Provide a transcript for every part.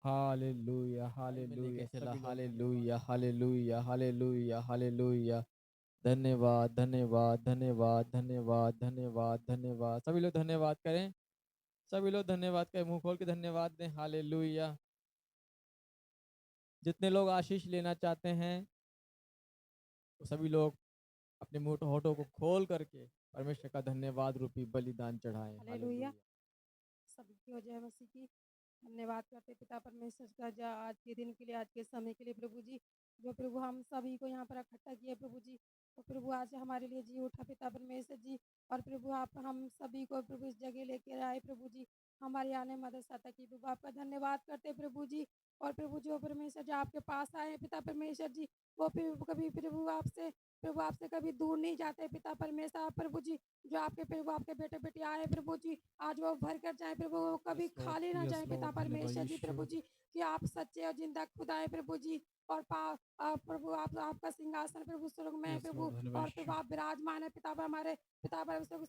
Hallelujah, side में लेके hallelujah, चला। सभी लोग धन्यवाद। Hallelujah, hallelujah, hallelujah, hallelujah. धन्यवाद, धन्यवाद, धन्यवाद, धन्यवाद, धन्यवाद, धन्यवाद। सभी लोग धन्यवाद करें। सभी लोग धन्यवाद करें, मुंह खोल के धन्यवाद दें। हालेलुया। जितने लोग आशीष लेना चाहते हैं वो सभी लोग अपने मुंह होठों को खोल करके परमेश्वर का धन्यवाद रूपी बलिदान चढ़ाएं। हालेलुया। हालेलुया। सभी की जय मसीह की। धन्यवाद करते पिता परमेश्वर का आज के दिन के लिए, आज के समय के लिए प्रभु जी, जो प्रभु हम सभी को यहाँ पर इकट्ठा किए प्रभु जी। तो प्रभु आज हमारे लिए जी उठा पिता परमेश्वर जी। और प्रभु आप हम सभी को प्रभु इस जगह लेकर आए प्रभु जी, हमारे आने मदद सता की प्रभु आपका धन्यवाद करते प्रभु जी। और प्रभु जो परमेश्वर जी आपके पास आए हैं पिता परमेश्वर जी, वो कभी प्रभु आपसे कभी दूर नहीं जाते पिता परमेश्वर। आप प्रभु जी जो आपके प्रभु आपके बेटे बेटी आए प्रभु जी, आज वो भर कर जाए प्रभु, वो कभी खाली ना जाए पिता परमेश्वर जी प्रभु जी, कि आप सच्चे और जिंदा खुदा है प्रभु जी। और प्रभु आप आपका सिंहासन प्रभु स्वर्ग में है प्रभु, और प्रभु आप विराजमान है पिता पर हमारे पिता पर स्वर्ग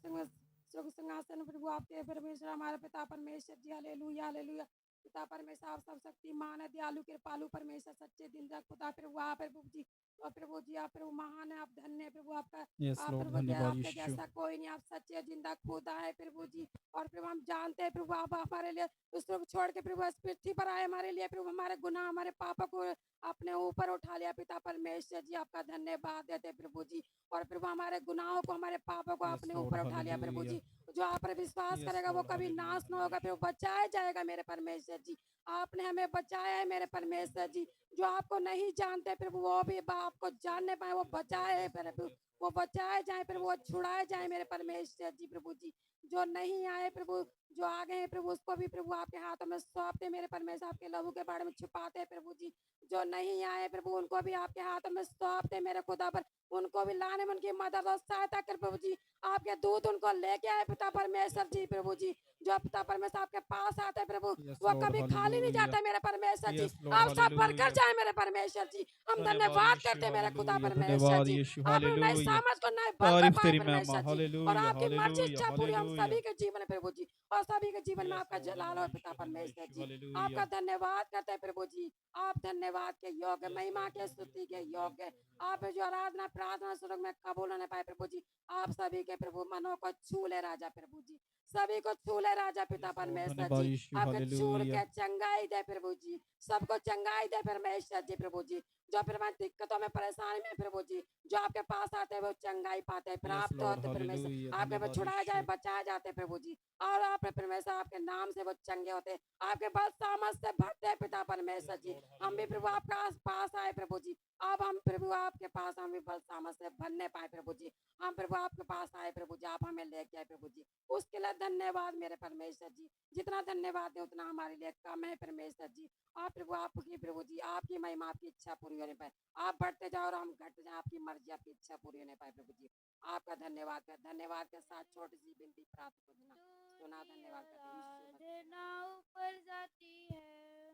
सिंहासन प्रभु आपके परमेश्वर हमारे पिता परमेश्वर जी। Hallelujah, hallelujah. पिता परमेश्वर आप सब शक्तिमान है, दयालु कृपालु परमेश्वर, सच्चे दिल का खुदा प्रभु आप है प्रभु जी। और प्रभु जी आप प्रभु महान है, आप धन्य है प्रभु आपका। आप प्रभु आपके जैसा कोई नहीं, आप सच्चे जिंदा खुदा है प्रभु जी। और प्रभु हम जानते हैं प्रभु आप हमारे लिए दूसरों को छोड़ के प्रभु इस पृथ्वी पर आए हमारे लिए प्रभु, हमारे गुनाह हमारे पापों को अपने ऊपर उठा लिया पिता परमेश्वर जी, आपका धन्यवाद देते प्रभु जी। और प्रभु हमारे गुनाहों को हमारे पापों को अपने ऊपर उठा लिया प्रभु जी। जो आप पर विश्वास करेगा वो कभी नाश न होगा प्रभु, बचाया जाएगा मेरे परमेश्वर जी। आपने हमें बचाया है मेरे परमेश्वर जी। जो आपको नहीं जानते प्रभु वो भी आपको जानने पाए, वो बचाए प्रभु, वो बचाए जाए प्रभु, वो छुड़ाए जाए मेरे परमेश्वर जी प्रभु जी। जो नहीं आए प्रभु, जो आ गए हैं प्रभु, उसको भी प्रभु आपके हाथों में सौंपते मेरे परमेश्वर, आपके लहू के बारे में छुपाते प्रभु जी। जो नहीं आए प्रभु उनको भी आपके हाथों में सौंपते मेरे खुदा पर, उनको भी लाने में उनकी मदद और सहायता कर प्रभु जी। आपके दूत उनको लेके आए पिता परमेश्वर जी प्रभु जी। जो पिता परमेश्वर आपके पास आते प्रभु, वो कभी खाली नहीं जाते मेरे परमेश्वर जी। आप सब बढ़कर जाए मेरे परमेश्वर जी। हम धन्यवाद करते मेरे खुदा परमेश्वर जी। आप नए सामझ को नए बल को पाए परमेश्वर जी, और आपकी मर्जी इच्छा पूरी हम सभी के जीवन में प्रभु जी, और सभी के जीवन में आपका जलाल हो पिता परमेश्वर जी। आपका धन्यवाद करते हैं प्रभु जी। आप धन्यवाद के योग्य, महिमा के स्तुति के योग्य। आप जो आराधना प्रार्थना स्वर्ग में कबूल होने पाए प्रभु जी, आप सभी के प्रभु मनों को छू ले राजा प्रभु जी, सभी को छू ले राजा पिता परमेश्वर जी। आपके छूड़ के चंगाई दे प्रभु जी, सबको चंगाई दे परमेश्वर जी प्रभु जी। जो फिर मैं दिक्कतों में परेशानी में प्रभु जी, जो आपके पास आते हैं वो चंगाई पाते हैं, प्राप्त होते परमेश्वर, आपके वो छुड़ाया जाए बचाया जाते प्रभु जी। और आप परमेश्वर आपके नाम से वो चंगे होते हैं, आपके बल सामर्थ से भरते हैं पिता परमेश्वर जी। हम भी प्रभु आपके पास आए प्रभु जी, अब हम प्रभु आपके पास हम भी बल सामर्थ से भरने पाए प्रभु जी। हम प्रभु आपके पास आए प्रभु जी, आप हमें लेके आए प्रभु जी, उसके लिए धन्यवाद मेरे परमेश्वर जी। जितना धन्यवाद है उतना हमारे लिए कम है परमेश्वर जी। आप प्रभु आपकी प्रभु जी, आपकी महिमा आपकी इच्छा पूरी होने पाए, आप बढ़ते जाओ और हम घटते जाए, आपकी मर्जी आपकी इच्छा पूरी होने पाए प्रभु जी। आपका धन्यवाद कर, धन्यवाद के साथ छोटी सी विनती प्राप्त करना सुना, धन्यवाद आराधना ऊपर जाती है,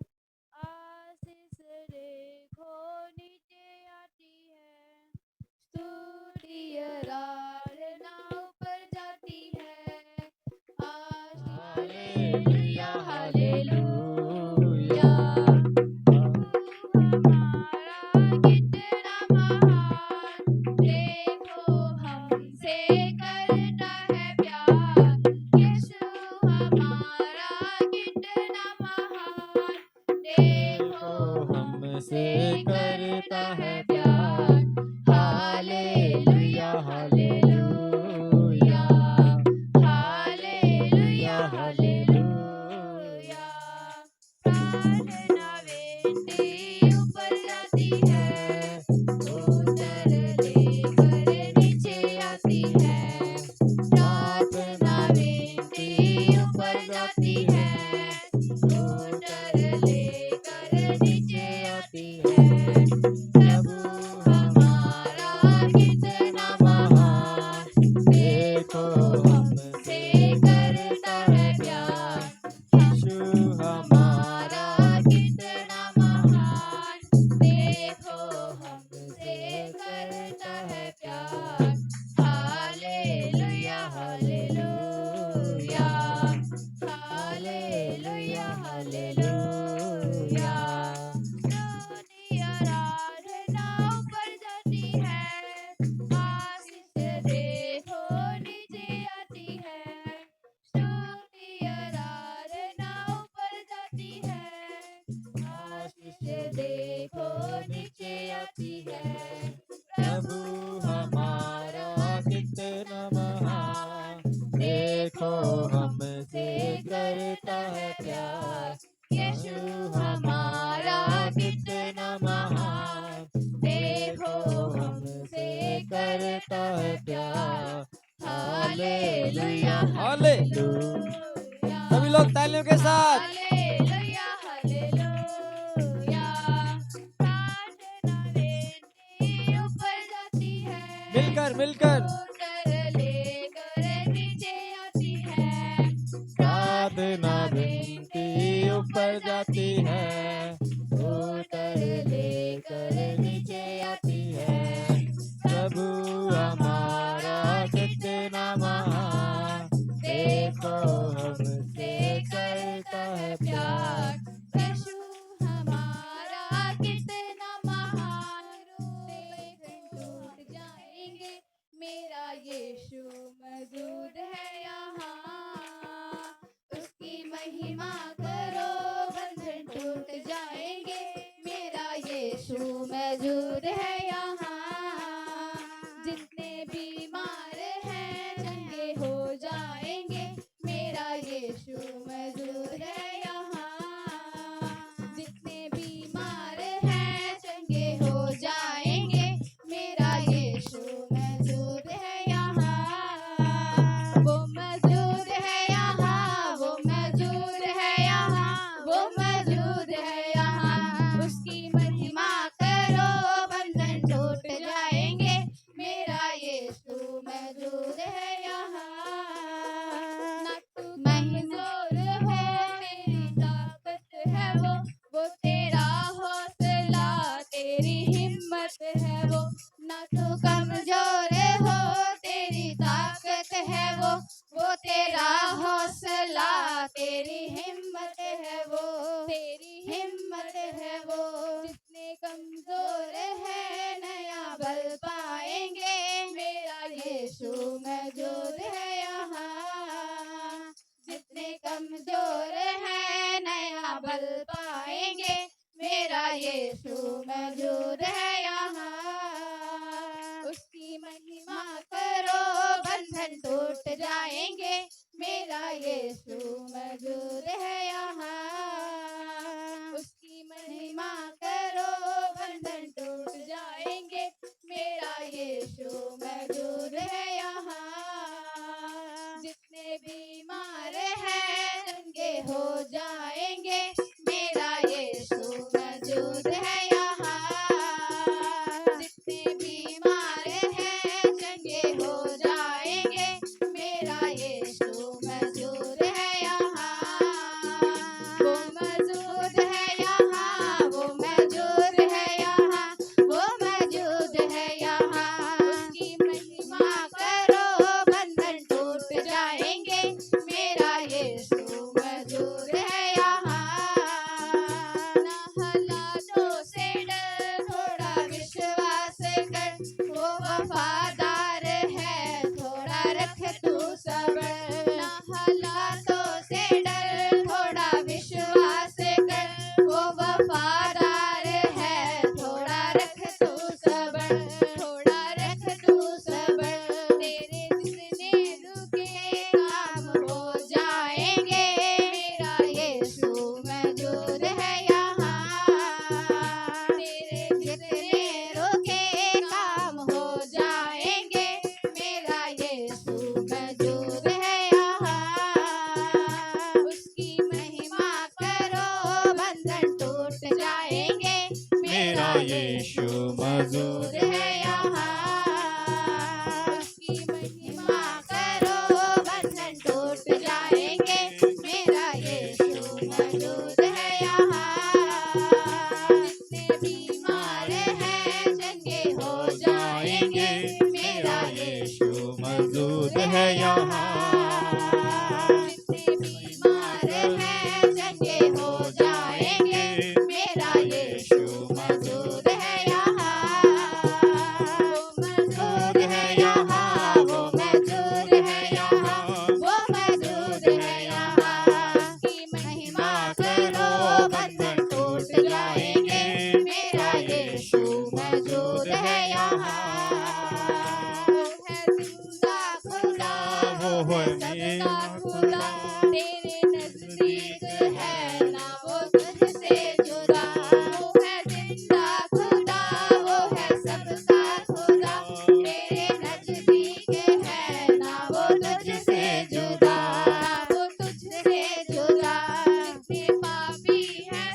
आशीष रेखो नीचे आती है। स्तुति आराधना ऊपर जाती है, हालेलुया हालेलुया। हमारा कितना महान, देखो हमसे करता है प्यार। यीशु हमारा कितना महान, देखो हमसे करता है प्यार। Hallelujah hallelujah, hallelujah hallelujah. प्रार्थना बेनती ऊपर जाती है, उत्तर लेकर नीचे आती है। प्रार्थना बेनती ऊपर जाती है, उत्तर लेकर नीचे आती है। प्रभु मिलकर उतर लेकर नीचे आती है। प्रार्थना विनती ऊपर जाती है, उतर लेकर नीचे आती है। प्रभु हमारा कितना महान, देखो हमसे करता है प्यार। यीशु हमारा कितना महान, टूट जाएंगे, मेरा यीशु मौजूद है यहाँ। उसकी महिमा करो, बंधन टूट जाएंगे, मेरा यीशु मौजूद है यहाँ। जितने बीमार हैं चंगे हो जाएंगे, मेरा यीशु मौजूद है यहाँ। जितने बीमार हैं चंगे हो जाएंगे, मेरा यीशु मौजूद है यहाँ। वो मौजूद है यहाँ, वो मौजूद है यहाँ, वो मौजूद है यहाँ। उसकी महिमा करो, बंधन टूट जाएंगे, मेरा यीशु मौजूद है यहाँ। ना तू कमजोर हो, तेरी ताकत है वो तेरा हौसला, तेरी हिम्मत है वो। ना तू कमजोर हो, तेरी ताकत है वो तेरा हौसला, तेरी हिम्मत है वो, तेरी हिम्मत है वो। जितने कमजोर है नया बल पाएंगे, मेरा यीशु मौजूद है यहाँ। जितने कमजोर है नया बल पाएंगे, मेरा यीशु मौजूद है यहाँ। उसकी महिमा करो, बंधन टूट जाएंगे, मेरा यीशु मौजूद है यहाँ। उसकी महिमा करो, बंधन टूट जाएंगे, मेरा यीशु मौजूद है यहाँ। जितने बीमार हैं चंगे हो जाएंगे, मेरा यीशु मौजूद है यहाँ। जितने बीमार हैं चंगे हो जाएंगे, मेरा यीशु मौजूद है यहाँ। वो मौजूद है यहाँ, वो मौजूद है यहाँ, वो मौजूद है यहाँ। उसकी महिमा करो, बंधन टूट जाएंगे, मेरा यीशु मौजूद है यहाँ। ना हालातों से डर, थोड़ा विश्वास कर, वो वफादार है, थोड़ा रख तू सब्र। ना हालातों से डर, थोड़ा विश्वास कर, वो वफादार है, थोड़ा रख तू सब्र, थोड़ा रख तू सब्र। तेरे जितने रुके काम हो जाएंगे, मेरा यीशु मौजूद है यहाँ। तेरे जितने रुके काम हो जाएंगे, मेरा यीशु मौजूद है यहाँ। उसकी महिमा करो, बंधन टूट जाएंगे, मेरा यीशु मौजूद है यहाँ। उसकी महिमा करो, बंधन टूट जाएंगे, मेरा यीशु मौजूद है यहाँ। जितने बीमार हैं चंगे हो जाएंगे, मेरा यीशु मौजूद है यहाँ। जितने बीमार हैं चंगे हो जाएंगे, मेरा यीशु मौजूद है यहाँ। वो मौजूद है यहाँ, वो मौजूद है यहाँ, वो मौजूद है यहाँ। उसकी महिमा करो, बंधन टूट जाएंगे, मेरा यीशु मौजूद है यहाँ। वो है जिंदा खुदा, वो है सबका खुदा, तेरे नजदीक है ना वो तुझसे जुदा। वो है जिंदा खुदा, वो है सबका खुदा, तेरे नजदीक है ना वो तुझसे जुदा, वो तुझसे जुदा। जितने पापी हैं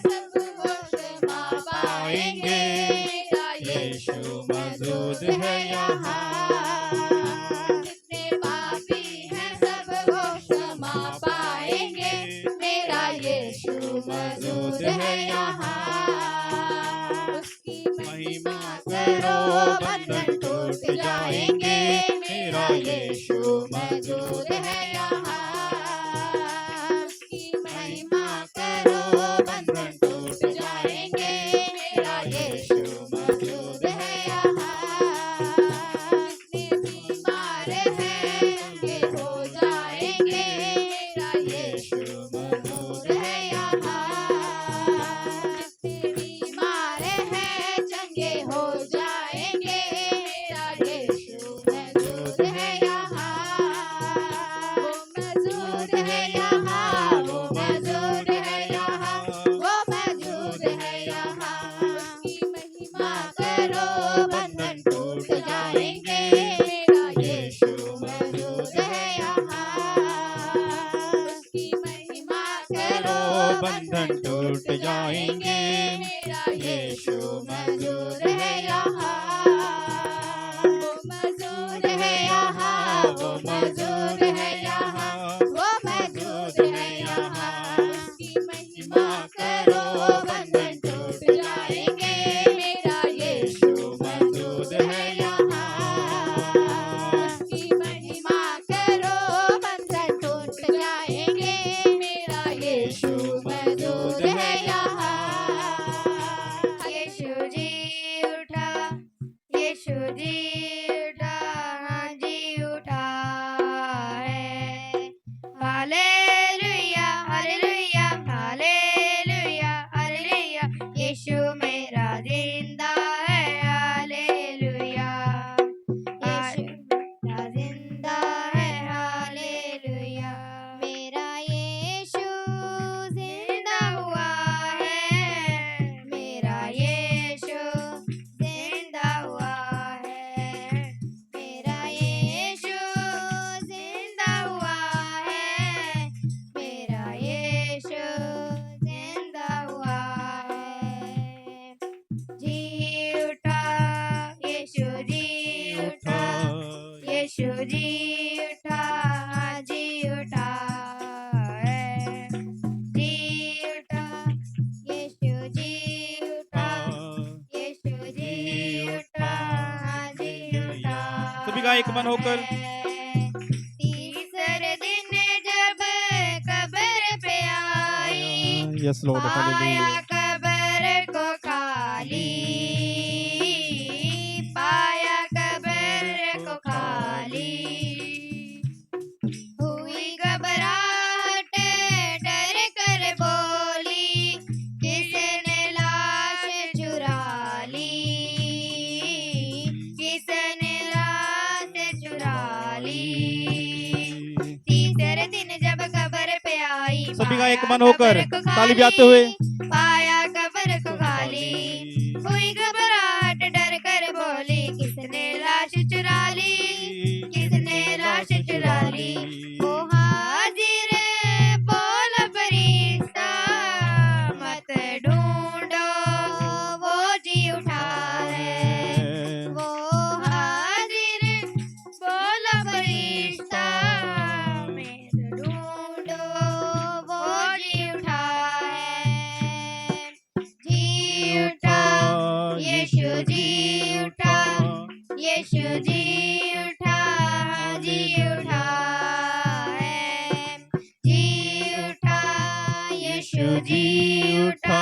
यहाँ। उसकी महिमा करो, बंधन टूट जाएंगे, मेरा यीशु मौजूद है यहाँ। उसकी महिमा करो, बंधन टूट जाएंगे, मेरा यीशु मौजूद है यहाँ। जितने बीमार हैं चंगे हो जाएंगे, मेरा यीशु मौजूद है यहाँ। जितने बीमार हैं चंगे हो जाएंगे, मेरा यीशु मौजूद है यहाँ। वो मौजूद है यहाँ, वो मौजूद है यहाँ, वो मौजूद है यहाँ। उसकी महिमा करो, बंधन टूट जाएंगे, मेरा यीशु मौजूद है यहाँ। उसकी महिमा करो, बंधन टूट जाएंगे, मेरा यीशु मौजूद है यहाँ। वो मौजूद है यहाँ, वो मौजूद है यहाँ, वो मौजूद है यहाँ। उसकी महिमा करो, बंधन टूट जाएंगे, मेरा यीशु मौजूद है यहाँ। उसकी महिमा करो, बंधन टूट जाएंगे, मेरा यीशु मौजूद है यहाँ। यीशु जी उठा, यीशु जी उठा, हाँ जी उठा है। हालेलुया, हालेलुया, हालेलुया, हालेलुया, यीशु मेरा जिंदा है। हालेलुया, यीशु मेरा जिंदा है। हालेलुया, मेरा यीशु जिंदा हुआ है। मेरा यीशु जिंदा हुआ है। मेरा यीशु जिंदा हुआ है। मेरा यीशु जिंदा हुआ है। जी उठा, यीशु जी उठा, यीशु जी उठा, हाँ जी उठा है। जी उठा, यीशु जी उठा, यीशु जी उठा, हाँ जी उठा। सभी का एक मन होकर तीसरे दिन जब कब्र पे आई, यस लॉर्ड पाया हालेलुया कब्र को खाली, पाया कब्र को खाली। हुई घबराहट, डर कर बोली, किसने लाश चुरा ली, किसने लाश चुरा ली। तीसरे दिन जब कब्र पे आई, सभी का एक पाया मन होकर कब्र को ताली खाली, बजाते हुए पाया कब्र को खाली। हुई घबराहट, डर कर बोली, किसने लाश चुरा ली, किसने लाश चुरा ली। वो हाजिर बोल फरिश्ता, मत ढूंढो, वो जी उठा है। वो हाजिर बोल फरिश्ता, मत ढूंढो, वो जी उठा है। जी उठा, यीशु जी उठा, यीशु जी उठा, हाँ जी उठा है। जी उठा, यीशु जी उठा,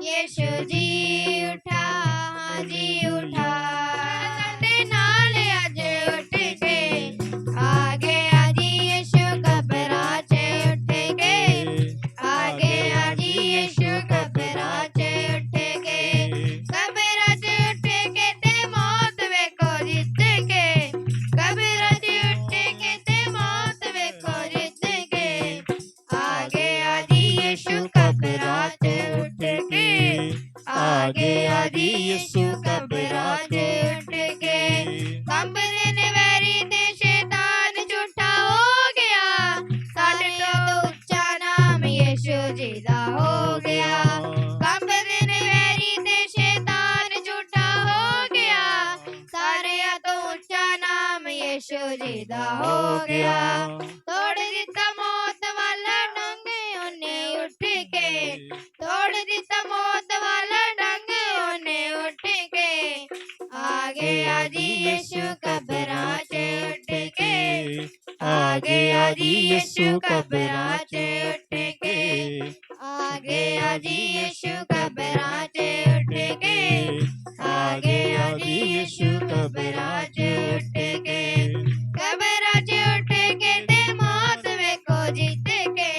यीशु जी उठा, हाँ जी उठा। ਸਾਡੇ ਨਾਲ ਅੱਜ ਉੱਠ ਕੇ ਆਗੇ ਆਜੀ ਯीशु ਕਬਰਾਂ 'ਚ ਉੱਠ ਕੇ, ਆਗੇ ਆਜੀ ਯीशु ਕਬਰਾਂ 'ਚ ਉੱਠ ਕੇ, ਕਬਰਾਂ 'ਚ ਉੱਠ ਕੇ ਤੇ ਮੌਤ ਵੇਖੋ ਜਿੱਤ ਕੇ, ਕਬਰਾਂ 'ਚ ਉੱਠ ਕੇ ਤੇ ਮੌਤ ਵੇਖੋ ਜਿੱਤ ਕੇ, ਆਗੇ ਆਜੀ ਯीशु ਕਬਰਾਂ 'ਚ ਉੱਠ ਕੇ, ਆਗੇ ਆਜੀ ਯीशु ਕਬਰਾਂ 'ਚ ਉੱਠ ਕੇ। ਕੰਬਦੇ ਨੇ ਵੈਰੀ ਤੇ ਸ਼ੈਤਾਨ ਝੂਠਾ ਹੋ ਗਿਆ, ਸਾਡੇ ਤੋਂ ਉੱਚਾ ਨਾਮ ਯीशु जी ਦਾ ਹੋ ਗਿਆ। ਕੰਬਦੇ ਨੇ ਵੈਰੀ ਤੇ ਸ਼ੈਤਾਨ ਝੂਠਾ ਹੋ ਗਿਆ, ਸਾਰਿਆਂ ਤੋਂ ਉੱਚਾ ਨਾਮ ਯीशु जी ਦਾ ਹੋ ਗਿਆ। ਤੋੜ ਦਿੱਤਾ ਮੌਤ ਵਾਲਾ ਡੰਗ ਉਹਨੇ ਉੱਠ ਕੇ, ਤੋੜ ਦਿੱਤਾ कब राचे उठेंगे, आगे आजी यीशु कब राजे उठेंगे, आगे आजी यीशु कब राजे उठेंगे, कब राजे उठेंगे ते मौत वे को जीतेंगे,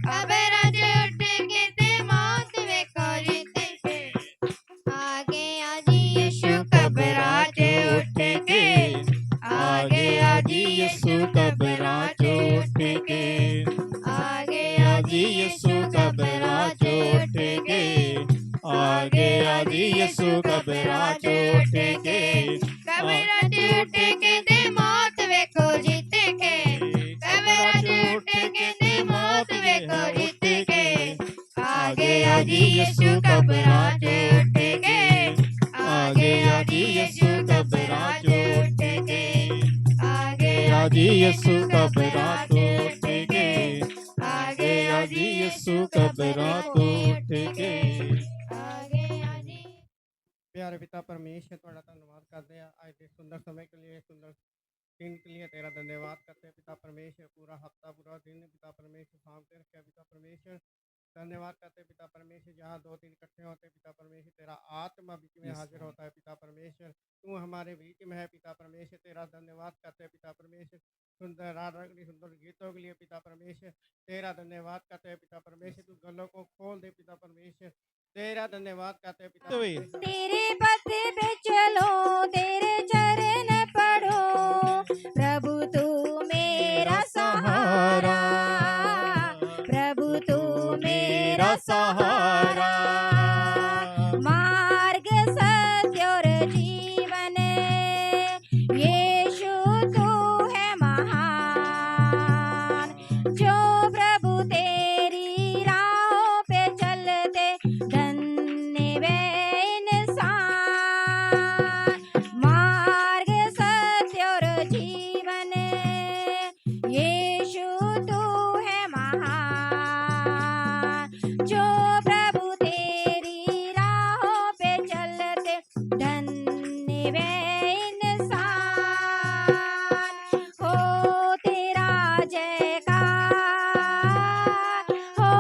कब राजे उठेंगे ते मौत वे को जीतेंगे, आगे आजी यीशु कब राजे उठेंगे, आगे आजी यीशु कब राजे उठेंगे, आगे आजी यीशु कब राजे उठेंगे, आगे आजी यीशु कब राजे उठेंगे, कब राजे उठेंगे ते मौत वे को जीतेंगे, कब राजे उठेंगे ते मौत वे को जीतेंगे, आगे आजी यीशु कब राजे उठेंगे, आगे आजी यीशु कब राजे उठेंगे, आगे आजी यीशु कब राजे उठेंगे, आगे आजी यीशु कब राजे उठेंगे। आगे आजी प्यारे पिता परमेश्वर थोड़ा धन्यवाद करते हैं आज के सुंदर समय के लिए, सुंदर दिन के लिए तेरा धन्यवाद करते हैं पिता परमेश्वर। पूरा हफ्ता पूरा दिन पिता परमेश्वर सामने रखे पिता परमेश्वर। धन्यवाद करते हैं पिता परमेश्वर, जहाँ 2-3 इकट्ठे होते हैं पिता परमेश्वर, तेरा आत्मा बीच में हाजिर होता है पिता परमेश्वर। तू हमारे बीच में है पिता परमेश्वर, तेरा धन्यवाद करते हैं पिता परमेश्वर। सुंदर रागनी सुंदर गीतों के लिए पिता परमेश्वर तेरा धन्यवाद करते हैं पिता परमेश्वर। तू गलों को खोल दे पिता परमेश्वर, तेरा धन्यवाद करते हैं पिता परमेश्वर। तेरे पथ पे चलो, तेरे चरण पढ़ो, प्रभु तू मेरा सहारा, प्रभु तू मेरा सहारा, मार्ग सत्य और जीवन, यीशु तू है महान, जो प्रभु तेरी राहों पे चलते धन्य वे इंसान, मार्ग सत्य और जीवन, यीशु तू है महान, जो प्रभु तेरी राहों पे चलते धन्य वे इंसान, हो तेरा जयकार, हो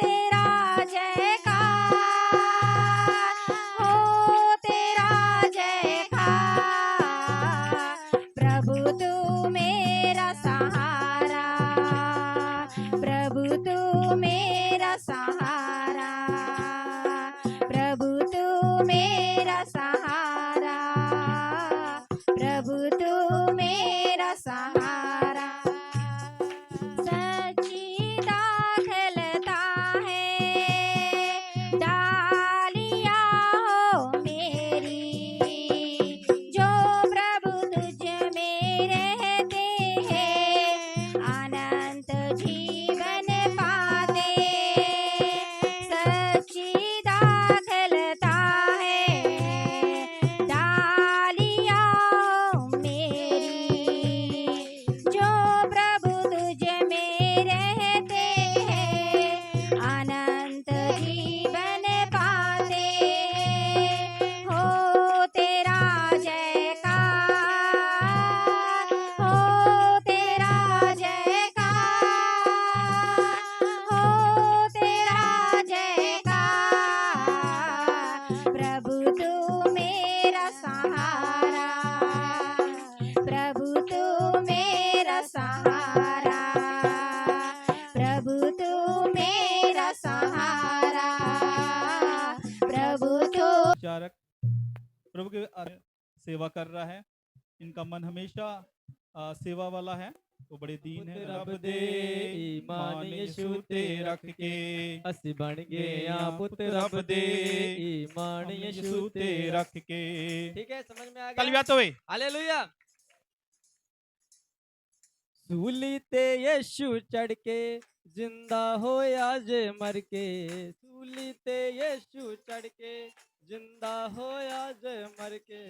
तेरा जयकार, हो तेरा जयकार, प्रभु तू मेरा सहारा, प्रभु तू मेरा सहारा, प्रभु तू मेरा सहारा, प्रभु तू मेरा सहारा, सच्ची दाखलता है डालियाँ हो मेरी, जो प्रभु तुझ में रहते हैं अनंत जीवन पाते, सच्ची दाखलता है डालियाँ हो मेरी, जो प्रभु तुझ में रहते हैं अनंत जीवन पाते, हो तेरा जयकार, हो तेरा जयकार, हो तेरा जयकार, प्रभु तू मेरा सहारा, प्रभु तू मेरा सहारा, प्रभु तू मेरा सहारा, प्रभु तू चारक प्रभु के सेवा कर रहा है, इनका मन हमेशा सेवा वाला है, वो बड़े दीन है। रब दे ईमान यीशु ते रख के, ਅਸੀਂ ਬਣ ਗਏ ਆ ਪੁੱਤ रब दे ईमान यीशु ते रख के। ठीक है, समझ में आ कल गया? बात हुए हालेलुया। सूली ते यीशु चढ़ के जिंदा होया जे मर के, सूली ते यीशु चढ़ के जिंदा होया जे मर के,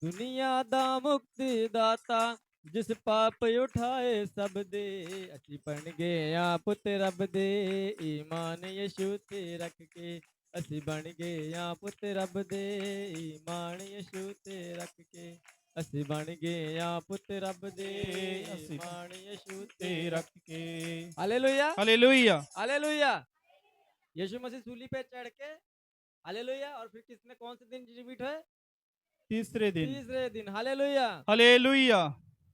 दुनिया दा मुक्ति दाता जिस पाप उठाए सब दे, ਅਸੀਂ ਬਣ ਗਏ ਆ ਪੁੱਤ ਰੱਬ ਦੇ ਈਮਾਨ ਯਿਸੂ ਤੇ ਰੱਖ ਕੇ, ਅਸੀਂ ਬਣ ਗਏ ਆ ਪੁੱਤ ਰੱਬ ਦੇ ਈਮਾਨ ਯਿਸੂ ਤੇ ਰੱਖ ਕੇ, ਅਸੀਂ ਬਣ ਗਏ ਆ ਪੁੱਤ ਰੱਬ ਦੇ ਅਸੀਂ ਮਾਣ ਯਿਸੂ ਤੇ ਤੇ ਰੱਖ ਕੇ हालेलुया हालेलुया हालेलुया यीशु मसीह सूली पे चढ़ के हालेलुया और फिर किसने कौन से दिन रिपीट है तीसरे दिन तीसरे दिन हालेलुया हालेलुया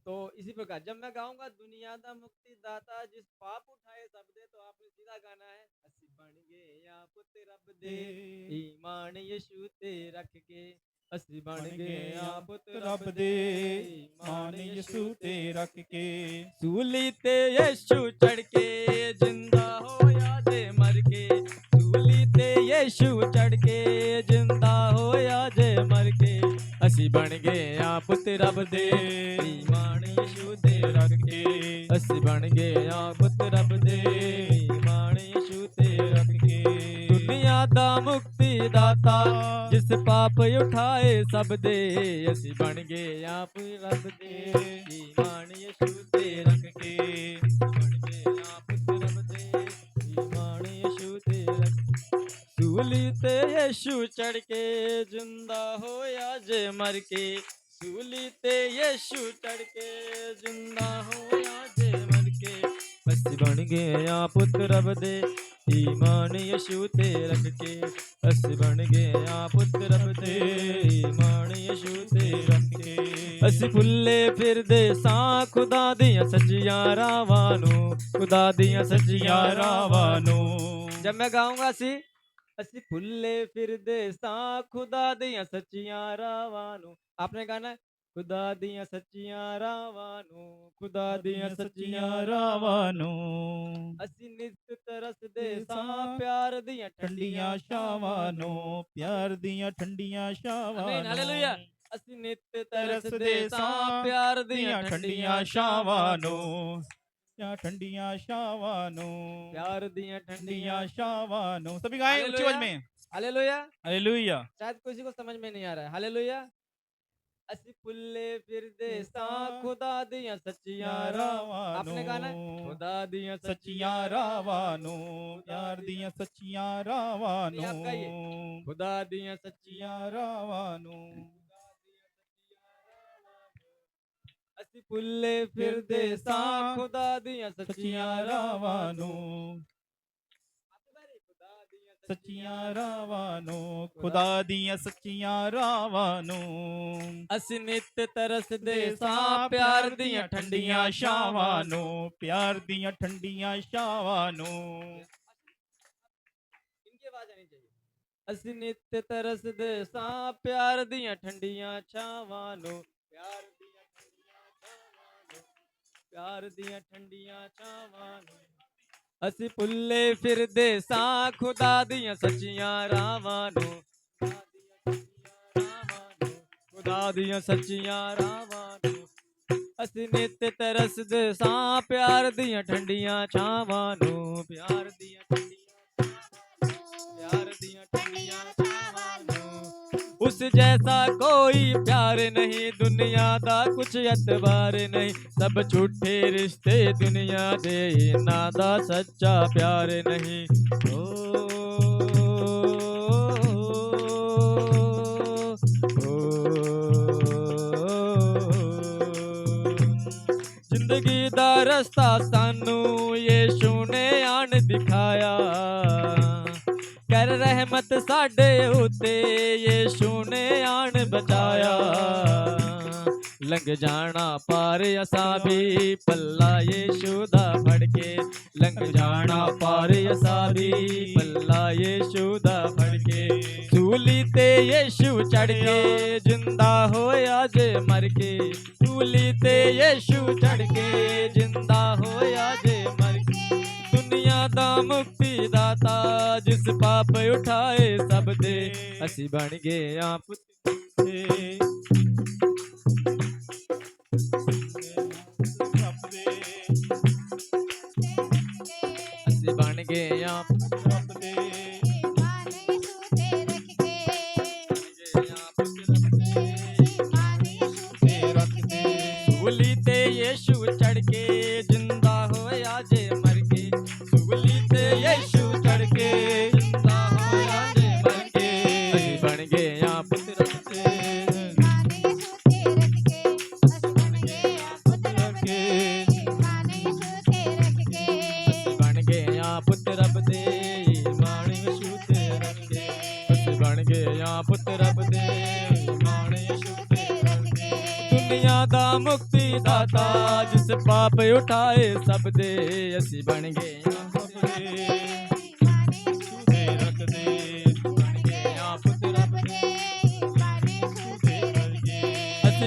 तो इसी प्रकार जब मैं गाऊंगा दुनिया दा मुक्ति दाता जिस पाप उठाए सब दे तो आपने सीधा गाना है ਅਸੀਂ ਬਣ ਗਏ ਆ ਪੁੱਤ ਰੱਬ ਦੇ ਈਮਾਨ ਯਿਸੂ ਤੇ ਰੱਖ ਕੇ ਅਸੀਂ ਬਣ ਗਏ ਆ ਪੁੱਤ ਰੱਬ ਦੇ ਮਾਨ ਯਿਸੂ ਤੇ ਰੱਖ ਕੇ ਸੂਲੀ ਤੇ ਯਿਸੂ ਚੜ ਕੇ ਜਿੰਦਾ ਹੋਇਆ ਜੇ ਮਰ ਕੇ ਸੂਲੀ ਤੇ ਯਿਸੂ ਚੜ ਕੇ ਜਿੰਦਾ ਹੋਇਆ ਜੇ ਮਰ ਕੇ ਅਸੀਂ ਬਣ ਗਏ ਆ ਪੁੱਤ ਰੱਬ ਦੇ ਈਮਾਨ ਯਿਸੂ ਤੇ ਰੱਖ ਕੇ ਅਸੀਂ ਬਣ ਗਏ ਆ ਪੁੱਤ ਰੱਬ ਦੇ ਈਮਾਨ ਯਿਸੂ ਤੇ ਰੱਖ ਕੇ ਦੁਨੀਆ ਦਾ ਮੁਕਤੀ ਦਾਤਾ ਜਿਸ ਪਾਪ ਉਠਾਏ ਸਭ ਦੇ ਅਸੀਂ ਬਣ ਗਏ ਆ ਪੁੱਤ ਰੱਬ ਦੇ ਈਮਾਨ ਯਿਸੂ ਤੇ ਰੱਖ ਕੇ ਬਣ ਗਏ ਆ ਪੁੱਤ ਰੱਬ ਦੇ ਈਮਾਨ ਯਿਸੂ ਤੇ ਰੱਖ ਸੂਲੀ ਤੇ ਯਿਸੂ ਚੜ ਕੇ ਜਿੰਦਾ ਹੋਇਆ ਜੇ ਮਰ ਕੇ ਸੂਲੀ ਤੇ ਯਿਸੂ ਚੜ ਕੇ ਜਿੰਦਾ ਹੋਇਆ ਜੇ ਮਰ ਕੇ ਅਸੀਂ ਬਣ ਗਏ ਆ ਪੁੱਤ ਰੱਬ ਦੇ ਈਮਾਨ ਯਿਸੂ ਤੇ ਰੱਖ ਕੇ ਅਸੀਂ ਬਣ ਗਏ ਆ ਪੁੱਤ ਰੱਬ ਦੇ ਈਮਾਨ ਯਿਸੂ ਤੇ ਰੱਖ ਕੇ ਅਸੀਂ ਫੁੱਲੇ ਫਿਰਦੇ ਸਾਂ ਖੁਦਾ ਦੀਆਂ ਸੱਚੀਆਂ ਰਾਵਾਂ ਨੂੰ ਖੁਦਾ ਦੀਆਂ ਸੱਚੀਆਂ ਰਾਵਾਂ ਨੂੰ ਜਦ ਮੈਂ ਗਾਉਂਗਾ ਅਸੀਂ ਫੁੱਲੇ ਫਿਰਦੇ ਸਾਂ ਖੁਦਾ ਦੀਆਂ ਸੱਚੀਆਂ ਰਾਵਾਂ ਨੂੰ ਆਪਨੇ ਗਾਣਾ ਖੁਦਾ ਦੀਆਂ ਸੱਚੀਆਂ ਰਾਵਾਂ ਨੂੰ ਖੁਦਾ ਦੀਆਂ ਸੱਚੀਆਂ ਰਾਵਾਂ ਨੂੰ ਅਸੀਂ ਨਿਤ ਤਰਸਦੇ ਸਾਂ ਪਿਆਰ ਦੀਆਂ ਠੰਡੀਆਂ ਛਾਵਾਂ ਨੂੰ ਪਿਆਰ ਦੀਆਂ ਠੰਡੀਆਂ ਛਾਵਾਂ ਆਮੀਨ ਨੂੰ ਹਾਲੇਲੂਇਆ ਅਸੀਂ ਨਿਤ ਤਰਸਦੇ ਤਰਸਦੇ ਸਾਂ ਸਾਂ ਪਿਆਰ ਦੀਆਂ ਦੀਆਂ ਠੰਡੀਆਂ ਛਾਵਾਂ ਨੂੰ ਜਾਂ ਠੰਡੀਆਂ ਛਾਵਾਂ ਨੂੰ ਪਿਆਰ ਦੀਆਂ ਠੰਡੀਆਂ ठंडियां छावानों सभी गाएं ऊंची आवाज में हालेलुया हालेलुया शायद किसी को समझ में नहीं आ रहा है हालेलुया ਅਸੀਂ ਫੁੱਲੇ ਫਿਰਦੇ ਸਾਂ ਖੁਦਾ ਦੀਆਂ ਸੱਚੀਆਂ ਰਾਵਾਂ ਆਪਨੇ ਗਾਣਾ ਖੁਦਾ ਦੀਆਂ सच्चियां रावानों प्यार दियां सच्चियां रावानों आप गाइए। ਖੁਦਾ ਦੀਆਂ ਸੱਚੀਆਂ सच्चियां रावानों ਅਸੀਂ ਫੁੱਲੇ ਫਿਰਦੇ ਸਾਂ ਖੁਦਾ ਦੀਆਂ सच्चियां ਸੱਚੀਆਂ रावानों ਖੁਦਾ ਦੀਆਂ सच्चियां रावानों खुदा दियां सच्चियां रावानों ਅਸੀਂ ਨਿਤ ਤਰਸਦੇ ਸਾਂ ਪਿਆਰ ਦੀਆਂ ਠੰਡੀਆਂ ਛਾਵਾਂ ਨੂੰ छावानों प्यार दियां ठंडियां छावानों इनकी आवाज आनी चाहिए ਅਸੀਂ ਨਿਤ ਤਰਸਦੇ ਸਾਂ ਪਿਆਰ ਦੀਆਂ ਠੰਡੀਆਂ ਛਾਵਾਂ ਨੂੰ ਪਿਆਰ ਦੀਆਂ ਠੰਡੀਆਂ ਛਾਵਾਂ ਨੂੰ ਪਿਆਰ ਦੀਆਂ ਠੰਡੀਆਂ ਛਾਵਾਂ ਨੂੰ ਅਸੀਂ ਭੁੱਲੇ ਫਿਰਦੇ ਸਾਂ ਖੁਦਾ ਦੀਆਂ ਸੱਚੀਆਂ ਰਾਵਾਂ ਨੂੰ ਖੁਦਾ ਦੀਆਂ ਸੱਚੀਆਂ ਰਾਵਾਂ ਨੂੰ ਅਸੀਂ ਨਿਤ ਤਰਸਦੇ ਸਾਂ ਪਿਆਰ ਦੀਆਂ ਠੰਡੀਆਂ ਛਾਵਾਂ ਨੂੰ ਪਿਆਰ ਦੀਆਂ ਠੰਡੀਆਂ ਪਿਆਰ ਦੀਆਂ ਠੰਡੀਆਂ ਛਾਵਾਂ ਨੂੰ ਉਸ ਜੈਸਾ ਕੋਈ ਪਿਆਰ ਨਹੀਂ ਦੁਨੀਆ ਦਾ ਕੁਛ ਐਤਬਾਰ ਨਹੀਂ ਸਭ ਝੂਠੇ ਰਿਸ਼ਤੇ ਦੁਨੀਆ ਦੇ ਇਹਨਾਂ ਦਾ ਸੱਚਾ ਪਿਆਰ ਨਹੀਂ ਜ਼ਿੰਦਗੀ ਦਾ ਰਸਤਾ ਸਾਨੂੰ ਯਿਸੂ ਨੇ ਆਣ ਦਿਖਾਇਆ ਕਰ ਰਹਿਮਤ ਸਾਡੇ ਉਤੇ ਯਿਸੂ ਨੇ ਆਣ ਬਚਾਇਆ ਲੰਘ ਜਾਣਾ ਪਾਰ ਅਸਾਂ ਵੀ ਪੱਲਾ ਯਿਸੂ ਦਾ ਫੜ ਕੇ ਲੰਘ ਜਾਣਾ ਪਾਰ ਅਸਾਂ ਵੀ ਪੱਲਾ ਯਿਸੂ ਦਾ ਫੜ ਕੇ ਸੂਲੀ ਤੇ ਯਿਸੂ ਚੜ ਕੇ ਜਿੰਦਾ ਹੋਇਆ ਜੇ ਮਰ ਕੇ ਸੂਲੀ ਤੇ ਯਿਸੂ ਚੜ ਕੇ ਜਿੰਦਾ ਹੋਇਆ ਜੇ ਮਰ ਕੇ ਦੁਨੀਆ ਦਾ ਮੁਕਤੀ ਦਾਤਾ ਜਿਸ ਪਾਪ ਉਠਾਏ ਸਭ ਦੇ ਅਸੀਂ ਬਣ ਗਏ ਆ ਪੁੱਤ ਅਸੀਂ ਬਣ ਗਏ ਆ ਸੂਲੀ ਤੇ ਯਿਸੂ ਚੜ ਕੇ ਜਿੰਦਾ ਹੋਇਆ ਜੇ ਮਰ ਕੇ ਸੂਲੀ ਤੇ ਯਿਸੂ ਚੜ ਕੇ ਜਿੰਦਾ ਹੋਇਆ ਜੇ ਮਰ ਕੇ ਅਸੀਂ ਬਣ ਗਏ ਆ ਪੁੱਤ ਰੱਬ ਦੇ ਗਏ ਆ ਪੁੱਤ ਰੱਬ ਦੇ ਈਮਾਨ ਯਿਸੂ ਤੇ ਰੱਖ ਕੇ ਦੁਨੀਆ ਦਾ ਮੁਕਤੀ ਦਾਤਾ ਜਿਸ ਪਾਪ ਉਠਾਏ ਸਭ ਦੇ ਅਸੀਂ ਬਣ ਗਏ ਆ ਪੁੱਤ ਦੇ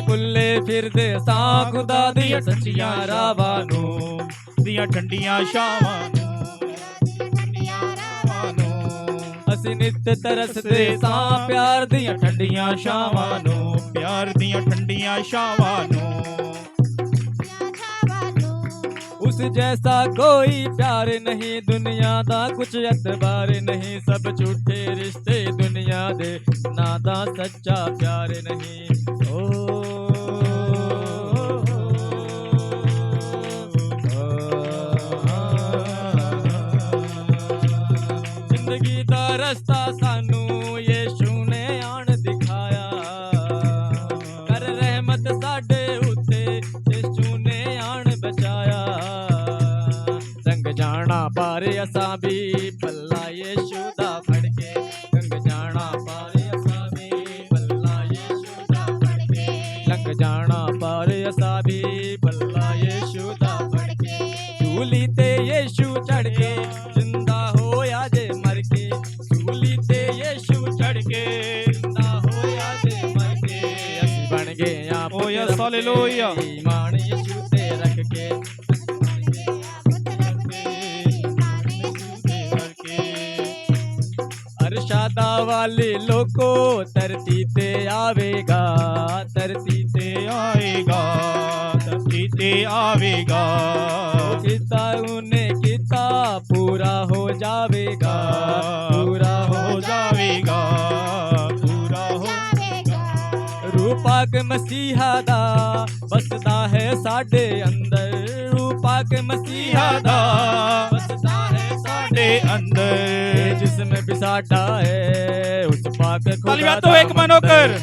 ਭੁੱਲੇ ਫਿਰਦੇ ਸਾਂ ਖੁਦਾ ਦੀਆਂ ਸੱਚੀਆਂ ਰਾਵਾਂ ਨੂੰ ਦੀਆਂ ਠੰਡੀਆਂ ਛਾਵਾਂ ਨੂੰ ਅਸੀਂ ਨਿੱਤ ਤਰਸਦੇ ਸਾਂ ਪਿਆਰ ਦੀਆਂ ਠੰਡੀਆਂ ਛਾਵਾਂ ਨੂੰ ਪਿਆਰ ਦੀਆਂ ਠੰਡੀਆਂ ਛਾਵਾਂ ਨੂੰ ਉਸ ਜੈਸਾ ਕੋਈ ਪਿਆਰ ਨਹੀਂ ਦੁਨੀਆ ਦਾ ਕੁਛ ਐਤਬਾਰ ਨਹੀਂ ਸਭ ਝੂਠੇ ਰਿਸ਼ਤੇ ਦੁਨੀਆ ਦੇ ਨਾ ਦਾ ਸੱਚਾ ਪਿਆਰ ਨਹੀਂ ਜ਼ਿੰਦਗੀ ਦਾ ਰਸਤਾ ਸਾਨੂੰ ਯਿਸੂ ਨੇ ਆਣ ਦਿਖਾਇਆ ਕਰ ਰਹਿਮਤ ਸਾਡੇ ਉੱਤੇ ਯਿਸੂ ਨੇ ਆਣ ਬਚਾਇਆ ਰੰਗ ਜਾਣਾ ਪਾਰ ਅਸਾਂ ਵੀ ਪੱਲਾ ਯਿਸੂ ਦਾ ਫੜ ਕੇ ਰੰਗ ਜਾਣਾ ਪਾਰ ਅਸਾਂ ਵੀ ਪੱਲਾ ਯਿਸੂ ਦਾ ਫੜ ਕੇ ਲੰਘ ਜਾਣਾ ਪਾਰ ਅਸਾਂ ਵੀ ਪੱਲਾ ਯਿਸੂ ਦਾ ਫੜ ਕੇ ਸੂਲੀ ਤੇ ਯਿਸੂ ਚੜ ਕੇ ਜਿੰਦਾ ਹੋਇਆ ਜੇ ਮਰ ਕੇ ਸੂਲੀ ਤੇ ਯਿਸੂ ਚੜ ਕੇ ਜਿੰਦਾ ਹੋਇਆ ਜੇ ਮਰ ਕੇ ਅਸੀਂ ਬਣ ਗਏ ਆ ਓ ਯਸ ਹਾਲੇਲੂਇਆ ਈਮਾਨ ਯਿਸੂ ਤੇ ਰੱਖ ਕੇ अरशादा वाले लोको धरती ते आवेगा धरती ते आएगा धरती ते आवेगा किता उन्हें किता पूरा हो जावेगा पूरा हो जावेगा पूरा हो रूपाक मसीहा दा बसदा है साडे अंदर रूपाक मसीहा दा बसदा है साडे अंदर जिसमें भी साडा है उस पाक तालियां तो एक मन होकर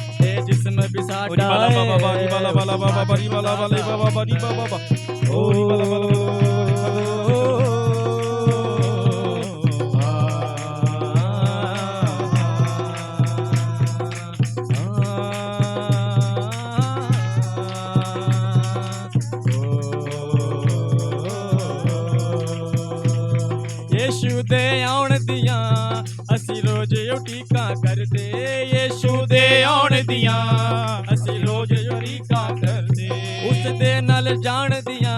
जिसमें भी साडा है बाबा बारी बाला बाला बाबा बारी बाला बाले बाबा बारी बाबा ओ बाला बाला यीशु दे आउण दियां असी रोज उठीका करदे यीशु दे आउण दियां असी रोज उठीका करदे उस दे नाल जाण दियां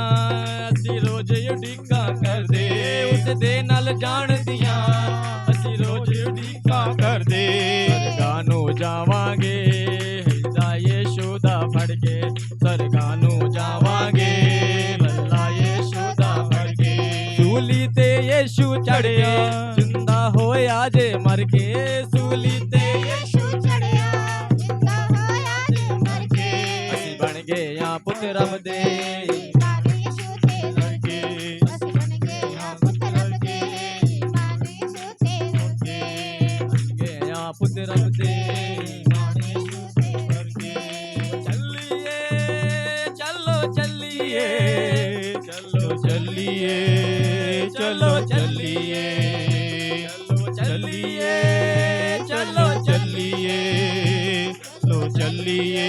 असी रोज उठीका करदे उस दे नाल जाण दियां असी रोज उठीका करदे सरगां नूं जावांगे हिदा यीशु दा फड़ के सरगां नूं जावांगे भला यीशु दा फड़ के सूली ते यीशु चढ़िया जिंदा होया जे मर के सूली ते यीशु चढ़िया जिंदा होया जे मर के असी बन गए या पुत्र रब दे ईमान यीशु ते रख के असी बन गए या पुत्र रब दे ईमान यीशु ते रख के बन गए या पुत्र रब दे ईमान यीशु ते रख के चलिए चलो चलिए चलो चलिए चलो चलिए चलिए चलो चलिए चलो चलिए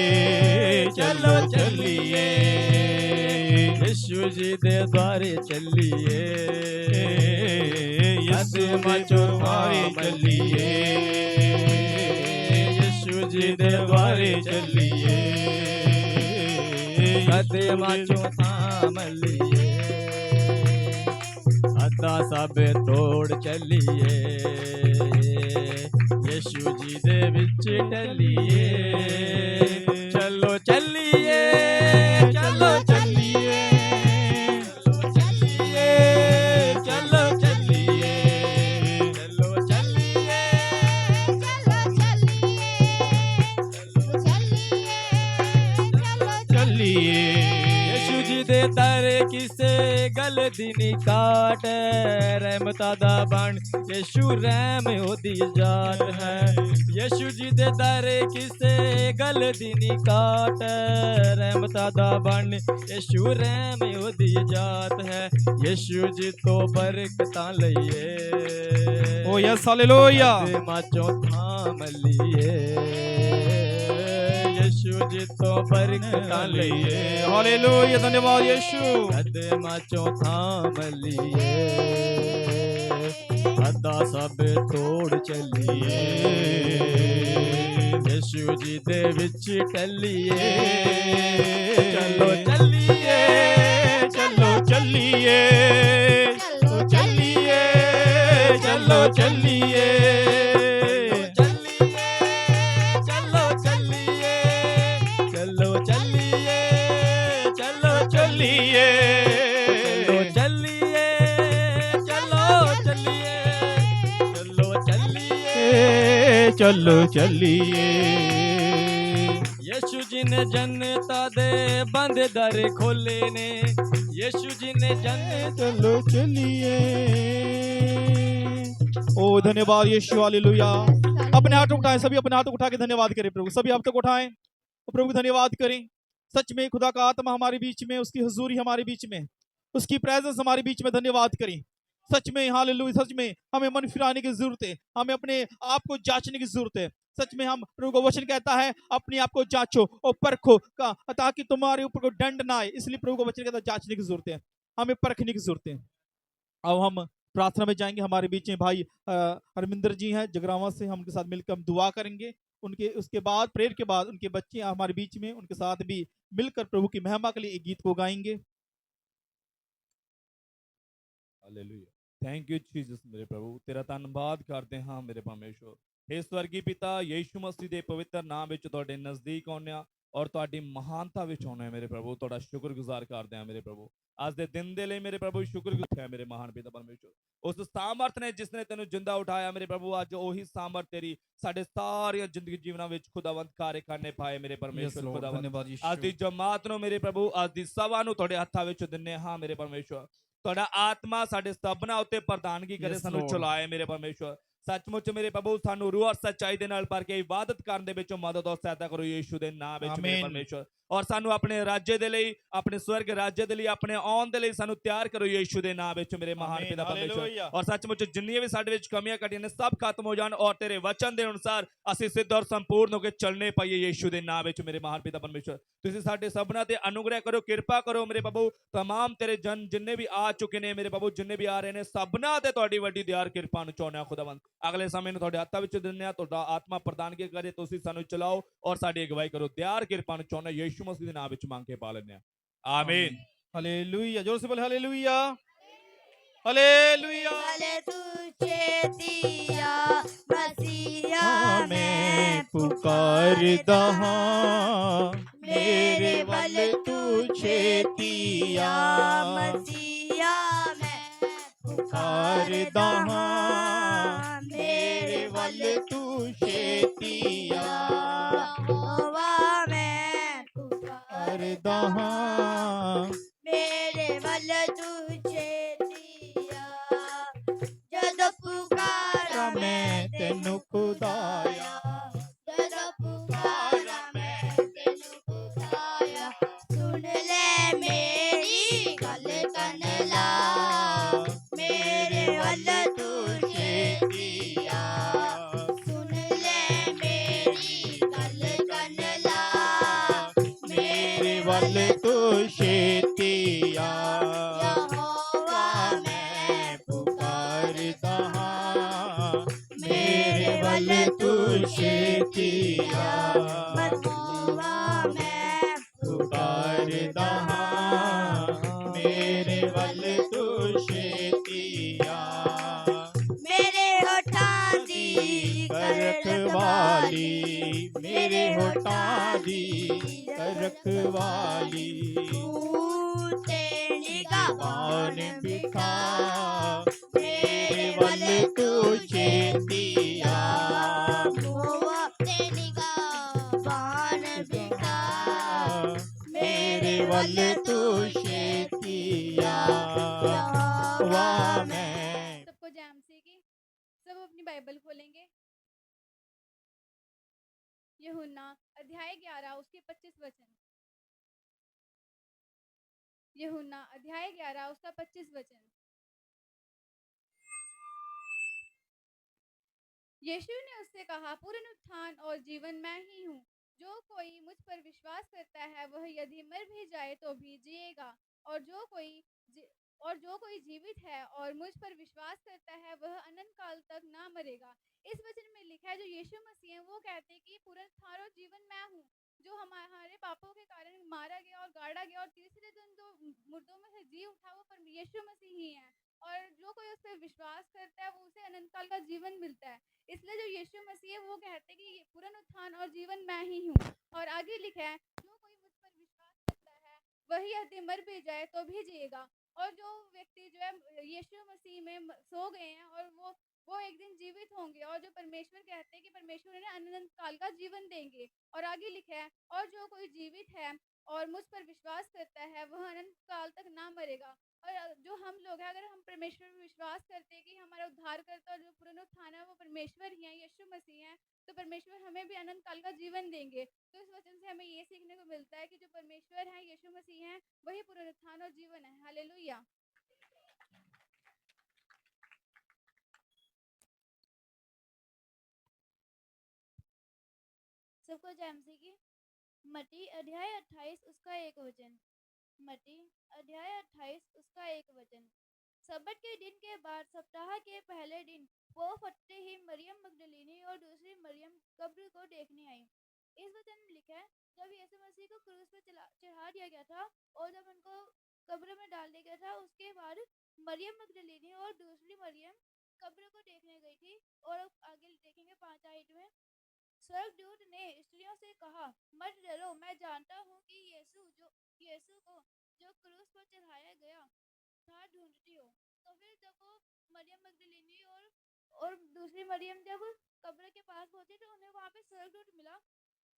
चलो चलिए यीशु जी दे द्वारे चलिए यीशु मचो द्वारे चलिए यीशु जी दे द्वारे चलिए कदे मचो थाम लिए अद्धा सब तोड़ चलिए यीशु जी दे विच टलिए चलो चलिए चलो चलिए चलो चलिए चलो चलिए चलो चलिए चलिए यीशु जी दे दर किसे गल दिनी काट रहमता दा बन यीशु रहम ओदी जात है यीशु जी दे दर किसे गल दी नी काट रहमता दा बन यीशु रहम ओदी जात है यीशु जी तो बरकतां लईए ओ यस हालेलुया माचो थाम लिए यीशु जी तो बरकतां लईए हालेलुया धन्यवाद यीशु माचो थाम लिए अदा सब तोड़ चलिए यीशु जी दे विच टलिए चलो चलिए चलो चलिए चलो चलिए चलो चलिए चलो चलिए चलो चलिए चलो चलिए चलिए चलो चलिए चलो चलिए चलो चलिए यीशु जी ने जनता दे बंद दर खोले ने यीशु जी ने जनता चलो चलिए ओ धन्यवाद यीशु हालेलुया अपने हाथ उठाएं सभी अपने हाथ उठा के धन्यवाद करें प्रभु सभी हाथ तक उठाएं और प्रभु को धन्यवाद करें सच में खुदा का आत्मा हमारे बीच में उसकी हुजूरी हमारे बीच में उसकी प्रेजेंस हमारे बीच में धन्यवाद करें सच में हालेलुया सच में हमें मन फिराने की जरूरत है हमें अपने आप को जांचने की जरूरत है सच में हम प्रभु का वचन कहता है अपने आप को जांचो और परखो का ताकि तुम्हारे ऊपर को दंड ना आए इसलिए प्रभु का वचन कहता है जांचने की जरूरत है हमें परखने की जरूरत है अब हम प्रार्थना में जाएंगे हमारे बीच में भाई हरमिंदर जी हैं जगरावा से हम उनके साथ मिलकर हम दुआ करेंगे उनके उसके बाद प्रेयर के बाद उनके बच्चे हमारे बीच में उनके साथ भी मिलकर प्रभु की महिमा के लिए एक गीत को गाएंगे हालेलुया थैंक यू जीसस मेरे प्रभु तेरा धन्यवाद करते हाँ मेरे परमेश्वर हे स्वर्गी पिता यीशु मसीह ਦੇ ਪਵਿੱਤਰ ਨਾਮ ਵਿੱਚ ਤੁਹਾਡੇ ਨਜ਼ਦੀਕ ਆਉਂਦੇ ਹਾਂ ਔਰ ਤੁਹਾਡੀ ਮਹਾਨਤਾ ਵਿੱਚ ਆਉਂਦੇ ਹਾਂ ਮੇਰੇ ਪ੍ਰਭੂ ਤੁਹਾਡਾ ਸ਼ੁਕਰਗੁਜ਼ਾਰ ਕਰਦੇ ਹਾਂ ਮੇਰੇ ਪ੍ਰਭੂ ਅੱਜ ਦੇ ਦਿਨ ਦੇ ਲਈ ਮੇਰੇ ਪ੍ਰਭੂ ਸ਼ੁਕਰਗੁਜ਼ਾਰ ਹੈ ਮੇਰੇ ਮਹਾਨ ਪਿਤਾ ਪਰਮੇਸ਼ਵਰ ਉਸ ਸਾਮਰਥ ਨੇ ਜਿਸ ਨੇ ਤੈਨੂੰ ਜਿੰਦਾ ਉਠਾਇਆ ਮੇਰੇ ਪ੍ਰਭੂ ਅੱਜ ਉਹੀ ਸਾਮਰਥ ਤੇਰੀ ਸਾਡੇ ਸਾਰੀਆਂ ਜ਼ਿੰਦਗੀ ਜੀਵਨਾਂ ਵਿੱਚ ਖੁਦਾਵੰਦ ਕਾਰਜ ਕਰਨੇ ਪਾਏ ਮੇਰੇ ਪਰਮੇਸ਼ਵਰ ਖੁਦਾਵੰਦ धन्यवाद ਅੱਜ ਦੀ ਜਮਾਤ ਨੂੰ ਮੇਰੇ ਪ੍ਰਭੂ ਅੱਜ ਦੀ ਸਭਾ ਨੂੰ ਤੁਹਾਡੇ ਹੱਥਾਂ ਵਿੱਚ ਦਿੰਨੇ ਹਾਂ ਮੇਰੇ ਪਰਮੇਸ਼ਵਰ ਤੁਹਾਡਾ ਆਤਮਾ ਸਾਡੇ ਸਭਨਾਂ ਉੱਤੇ ਪ੍ਰਧਾਨਗੀ ਕਰੇ Yes, ਸਾਨੂੰ Lord. ਚਲਾਏ ਮੇਰੇ ਪਰਮੇਸ਼ਵਰ ਸੱਚਮੁੱਚ ਮੇਰੇ ਪ੍ਰਭੂ ਸਾਨੂੰ ਰੂਹ ਔਰ ਸੱਚਾਈ ਦੇ ਨਾਲ ਭਰ ਕੇ ਇਬਾਦਤ ਕਰਨ ਦੇ ਵਿੱਚੋਂ ਮਦਦ ਔਰ ਸਹਾਇਤਾ ਕਰੋ ਯੀਸ਼ੂ ਦੇ ਨਾਮ ਵਿੱਚ ਮੇਰੇ ਆਮੀਨ। ਪਰਮੇਸ਼ਵਰ ਔਰ ਸਾਨੂੰ ਆਪਣੇ ਰਾਜ ਦੇ ਲਈ ਆਪਣੇ ਸਵਰਗ ਰਾਜ ਦੇ ਲਈ ਆਪਣੇ ਆਉਣ ਦੇ ਲਈ ਸਾਨੂੰ ਤਿਆਰ ਕਰੋ ਯੀਸ਼ੂ ਦੇ ਨਾਮ ਵਿੱਚ ਮੇਰੇ ਮਹਾਨ ਆਮੀਨ, ਪਿਤਾ ਪਰਮੇਸ਼ਵਰ ਹਾਲੇਲੂਇਆ। ਔਰ ਸੱਚਮੁੱਚ ਜਿੰਨੀਆਂ ਵੀ ਸਾਡੇ ਵਿੱਚ ਕਮੀਆਂ ਘਟੀਆਂ ਨੇ ਸਭ ਖਤਮ ਹੋ ਜਾਣ ਔਰ ਤੇਰੇ ਵਚਨ ਦੇ ਅਨੁਸਾਰ ਅਸੀਂ ਸਿੱਧ ਔਰ ਸੰਪੂਰਨ ਹੋ ਕੇ ਚੱਲਣੇ ਪਾਈਏ ਯੀਸ਼ੂ ਦੇ ਨਾਮ ਵਿੱਚ ਮੇਰੇ ਮਹਾਨ ਪਿਤਾ ਪਰਮੇਸ਼ਵਰ ਤੁਸੀਂ ਸਾਡੇ ਸਭਨਾਂ ਤੇ ਅਨੁਗ੍ਰਹਿ ਕਰੋ ਕਿਰਪਾ ਕਰੋ ਮੇਰੇ ਪ੍ਰਭੂ तमाम तेरे जन जिन्ने भी आ चुके ने मेरे प्रभु जिन्ने भी आ रहे ने सबना ते ਤੁਹਾਡੀ ਵੱਡੀ ਦਿਆਰ ਕਿਰਪਾ ਨੂੰ ਚਾਹੁੰਦੇ ਆ ਖੁਦਾਵੰਦ ਅਗਲੇ ਸਮੇਂ ਨੂੰ ਤੁਹਾਡੇ ਹੱਥਾਂ ਵਿੱਚ ਦਿੰਦੇ ਆ ਤੁਹਾਡਾ ਆਤਮਾ ਪ੍ਰਦਾਨ ਕੇ ਕਰੇ ਤੁਸੀਂ ਸਾਨੂੰ ਚਲਾਓ ਔਰ ਸਾਡੀ ਅਗਵਾਈ ਕਰੋ ਦਿਆਰ ਕਿਰਪਾ ਨੂੰ ਚਾਹੁੰਦੇ ਯੀਸ਼ੂ ਮਸੀਹ ਦੇ ਨਾਮ ਵਿੱਚ ਮੰਗ ਕੇ ਪਾ ਲੈਂਦੇ ਆ ਆਮੀਨ हालेलुया जोर से बोले हालेलुया हालेलुया भले तुझे दिया मसीहा मैं मैं पुकारदा हाँ मेरे बल तुझे दिया मसीहा मैं पुकारदा हाँ मेरे बल तुझे दिया यहोवा मैं पुकारदा हाँ मेरे बल तुझे दिया जद पुकारा मैं तेनू खुदाया जद पुकारा मैं तेनू पुकारा सुन ले मेरी गल कन ला मेरे बल तुझे दिया सुन ले मेरी गल कन ला मेरे वल तुझे दिया यहोवा मैं पुकारदा हाँ मेरे वल तुझे दिया यहोवा मैं पुकारदा हाँ मेरे वल तुझे दिया मेरे होठां दी रखवाली मेरे होठां दी रखवाली ते पान निगाहां बिखा मेरे मेरे वल तुझे दिया यहोवा ते निगाहां बिखा मेरे वल तुझे दिया वाह मैं सबको जैम से की सब अपनी बाइबल खोलेंगे यूहन्ना अध्याय 11 उसके 25 वचन। यूहन्ना अध्याय 11 उसका 25 वचन। यीशु ने उससे कहा, पुनरुत्थान और जीवन मैं ही हूँ। जो कोई मुझ पर विश्वास करता है वह यदि मर भी जाए तो भी जिएगा, और जो कोई जीवित है और मुझ पर विश्वास करता है वह अनंत काल तक ना मरेगा। इस वचन में लिखा है जो यीशु मसीह है वो कहते हैं कि पुनरुत्थान और जीवन मैं हूँ, जो हमारे पापों के कारण मारा गया और गाड़ा गया और तीसरे दिन जो मुर्दों में से जी उठा वो पर यीशु मसीह ही है। और जो कोई उस पर विश्वास करता है वो उसे अनंत काल का जीवन मिलता है। इसलिए जो यीशु मसीह है वो कहते हैं कि ये पुनरुत्थान और जीवन मैं ही हूँ। और आगे लिखा है जो कोई मुझ पर विश्वास करता है वही यदि मर भी जाए तो भी जिएगा। और जो व्यक्ति जो है यीशु मसीह में सो गए हैं और वो एक दिन जीवित होंगे, और जो परमेश्वर कहते हैं कि परमेश्वर उन्हें अनंत काल का जीवन देंगे। और आगे लिखा है और जो कोई जीवित है और मुझ पर विश्वास करता है वह अनंत काल तक ना मरेगा। और जो हम लोग हैं अगर हम परमेश्वर में विश्वास करते हैं कि हमारा उद्धारकर्ता और जो पुनरुत्थान है वो परमेश्वर ही है, यीशु मसीह है, तो परमेश्वर हमें भी अनंत काल का जीवन देंगे। तो इस वचन से हमें ये सीखने को मिलता है कि जो परमेश्वर है यीशु मसीह है वही पुनरुत्थान और जीवन है। हालेलुया। सबको जय मसीह की। मत्ती अध्याय 28 उसका 1 वचन। मत्ती अध्याय 28 उसका 1 वचन। सबत के दिन के बाद सप्ताह के पहले दिन वो फटते ही मरियम मगदलीनी और दूसरी मरियम कब्र को देखने आई। इस वचन में लिखा है जब यीशु मसीह को क्रूस पर चढ़ा दिया गया था और जब उनको कब्र में डाल दिया गया था उसके बाद मरियम मगदलीनी और दूसरी मरियम कब्र को देखने गई थी। और अब आगे देखेंगे 5 आयत में। स्वर्गदूत ने स्त्रियों से कहा, मत डरो, मैं जानता हूँ कि यीशु को जो क्रूस पर चढ़ाया गया था ढूंढती हो। तो फिर जब वो मरियम मगदलीनी और दूसरी मरियम जब कब्र के पास पहुंची तो उन्हें वहां पे स्वर्गदूत मिला।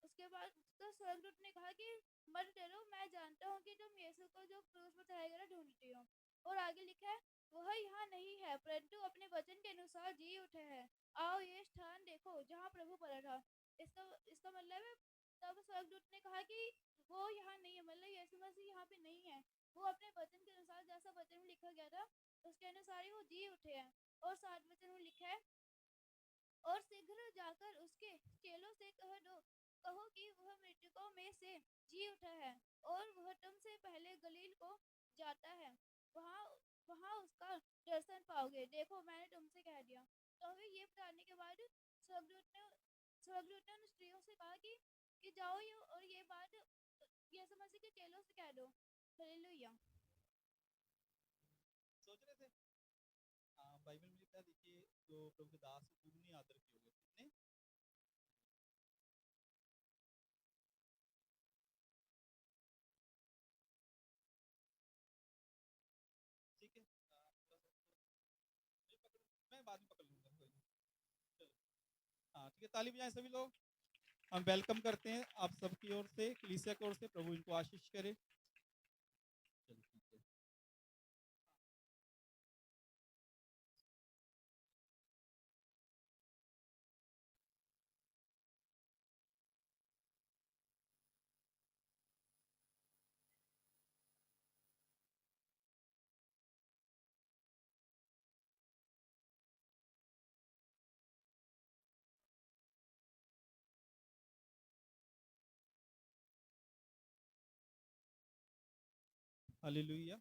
उसके बाद तो स्वर्गदूत ने कहा कि मत डरो, मैं जानता हूँ कि तुम यीशु को जो क्रूस पर चढ़ाया गया ढूंढती हो। और आगे लिखा है वह यहाँ नहीं है परंतु अपने वचन के अनुसार जी उठे हैं। आओ ये स्थान देखो जहाँ प्रभु पड़ा था। इसका मतलब है तब स्वर्गदूत ने कहा कि वो यहाँ नहीं है, मतलब यीशु मसीह यहाँ पे नहीं है। वो अपने वचन के अनुसार जैसा वचन में लिखा गया था उसके अनुसार ही वो जी उठे हैं। और 7 वचन में लिखा है और शीघ्र जाकर उसके चेलों से कहो कि वह मृतकों में से जी उठा है और वह तुमसे पहले गलील को जाता है, वहाँ वहाँ उसका दर्शन पाओगे। देखो मैंने तुमसे कह दिया। तो हमें ये बताने के बाद स्वर्गदूत ने उन स्त्रियों से कहा कि जाओ और ये बात यीशु मसीह के चेलों से कह दो। हालेलुया। सोच रहे थे बाइबल में लिखा है, देखिए जो प्रभु के दास हैं दुगनी आदर किए हुए कितने। ठीक है मैं बाद में पकड़ लूंगा कोई नहीं। चलो हाँ ठीक है, ताली बजाएं सभी लोग। हम वेलकम करते हैं आप सबकी ओर से, कलीसिया की ओर से। प्रभु इनको आशीष करे। चलो ठीक है। हालेलुया।